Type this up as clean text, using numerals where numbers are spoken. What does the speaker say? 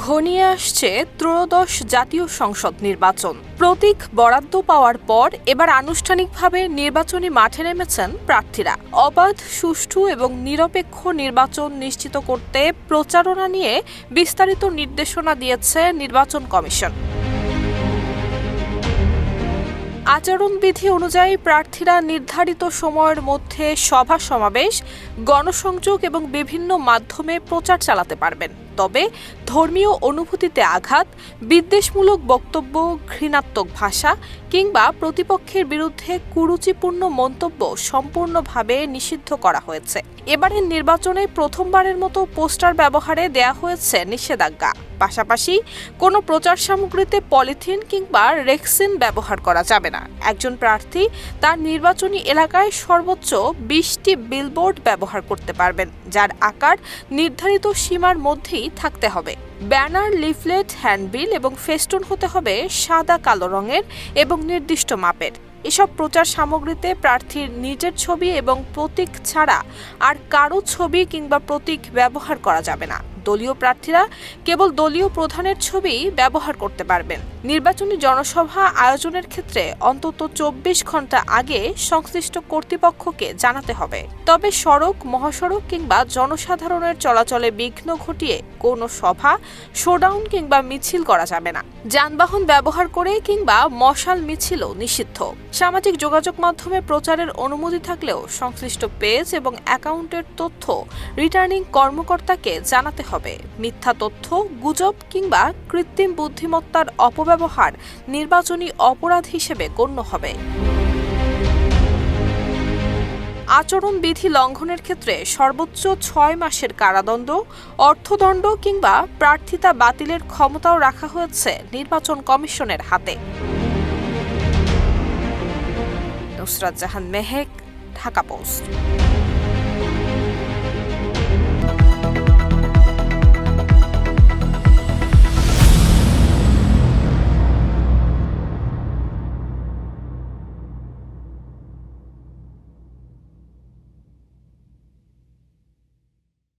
ঘনিয়ে আসছে ত্রয়োদশ জাতীয় সংসদ নির্বাচন। প্রতীক বরাদ্দ পাওয়ার পর এবার আনুষ্ঠানিকভাবে নির্বাচনী মাঠে নেমেছেন প্রার্থীরা। অবাধ, সুষ্ঠু এবং নিরপেক্ষ নির্বাচন নিশ্চিত করতে প্রচারণা নিয়ে বিস্তারিত নির্দেশনা দিয়েছে নির্বাচন কমিশন। আচরণবিধি অনুযায়ী প্রার্থীরা নির্ধারিত সময়ের মধ্যে সভা সমাবেশ, গণসংযোগ এবং বিভিন্ন মাধ্যমে প্রচার চালাতে পারবেন। তবে ধর্মীয় অনুভূতিতে আঘাত, বিদ্বেষমূলক বক্তব্য, ঘৃণাত্মক ভাষা কিংবা প্রতিপক্ষের বিরুদ্ধে কুরুচিপূর্ণ মন্তব্য সম্পূর্ণভাবে নিষিদ্ধ করা হয়েছে। এবারের নির্বাচনে প্রথমবারের মতো পোস্টার ব্যবহারে দেয়া হয়েছে নিষেধাজ্ঞা। পাশাপাশি কোনো প্রচার সামগ্রীতে পলিথিন কিংবা রেক্সিন ব্যবহার করা যাবে না। একজন প্রার্থী তার নির্বাচনী এলাকায় সর্বোচ্চ 20টি বিলবোর্ড ব্যবহার করতে পারবেন, যার আকার নির্ধারিত সীমার মধ্যেই থাকতে হবে। ব্যানার, লিফলেট, হ্যান্ডবিল এবং ফেস্টুন হতে হবে সাদা কালো রঙের এবং নির্দিষ্ট মাপের। এসব প্রচার সামগ্রীতে প্রার্থীর নিজের ছবি এবং প্রতীক ছাড়া আর কারো ছবি কিংবা প্রতীক ব্যবহার করা যাবে না। দলীয় প্রার্থীরা কেবল দলীয় প্রধানের ছবি ব্যবহার করতে পারবেন। নির্বাচনী জনসভা আয়োজনের ক্ষেত্রে অন্তত 24 ঘন্টা আগে সংশ্লিষ্ট কর্তৃপক্ষকে জানাতে হবে। তবে সড়ক, মহাসড়ক কিংবা জনসাধারণের চলাচলে বিঘ্ন ঘটিয়ে কোনো সভা, শোডাউন কিংবা মিছিল করা যাবে না। যানবাহন ব্যবহার করে কিংবা মশাল মিছিলও নিষিদ্ধ। সামাজিক যোগাযোগ মাধ্যমে প্রচারের অনুমতি থাকলেও সংশ্লিষ্ট পেজ এবং অ্যাকাউন্টের তথ্য রিটার্নিং কর্মকর্তাকে জানাতে হবে। মিথ্যা তথ্য, গুজব কিংবা কৃত্রিম বুদ্ধিমত্তার অপব্যবহার নির্বাচনী অপরাধ হিসেবে গণ্য হবে। আচরণবিধি লঙ্ঘনের ক্ষেত্রে সর্বোচ্চ 6 মাসের কারাদণ্ড, অর্থদণ্ড কিংবা প্রার্থিতা বাতিলের ক্ষমতাও রাখা হয়েছে নির্বাচন কমিশনের হাতে। নুসরাত জাহান মেহেক, ঢাকা পোস্ট।